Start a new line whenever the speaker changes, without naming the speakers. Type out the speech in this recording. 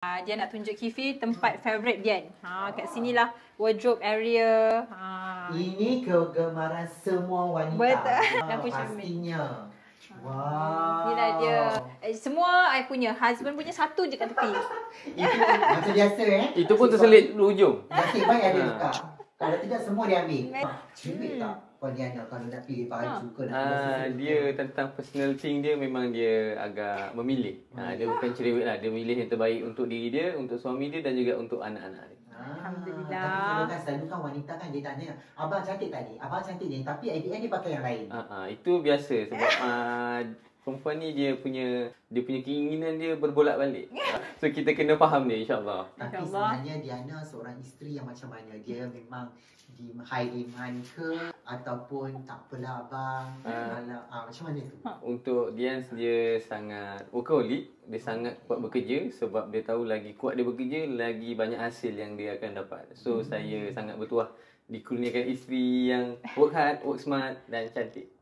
Dia nak tunjuk Kifi tempat favourite dia. Kat sinilah wardrobe area.
Ini kegemaran semua wanita.
Betul. Lampu cermin.
Pastinya. Wow.
Inilah dia. Semua I punya. Husband punya satu je kat tepi.
Itu macam biasa
Itu pun terselit ujung.
Nasib baik ada buka. Kalau tidak semua dia ambil. Cermin tak? Pontianak kalau nak pilih baju ke nak
dia tentang personal thing dia memang dia agak memilih. Dia bukan cerewet lah. Dia milih yang terbaik untuk diri dia, untuk suami dia dan juga untuk anak-anak dia.
Alhamdulillah.
Tapi selalu kan wanita kan dia tanya, abang cantik tadi, abang cantik ni. Tapi at the end dia pakai yang lain.
Itu biasa sebab perempuan ni dia punya keinginan dia berbolak-balik. So kita kena faham dia insya-Allah.
Tapi sebenarnya Diana seorang isteri yang macam mana? Dia memang di high demand ke ataupun tak apalah abang? Macam mana tu?
Untuk Dian, dia sangat workaholic. Dia sangat kuat bekerja sebab dia tahu lagi kuat dia bekerja, lagi banyak hasil yang dia akan dapat. So saya sangat bertuah dikurniakan isteri yang work hard, work smart dan cantik.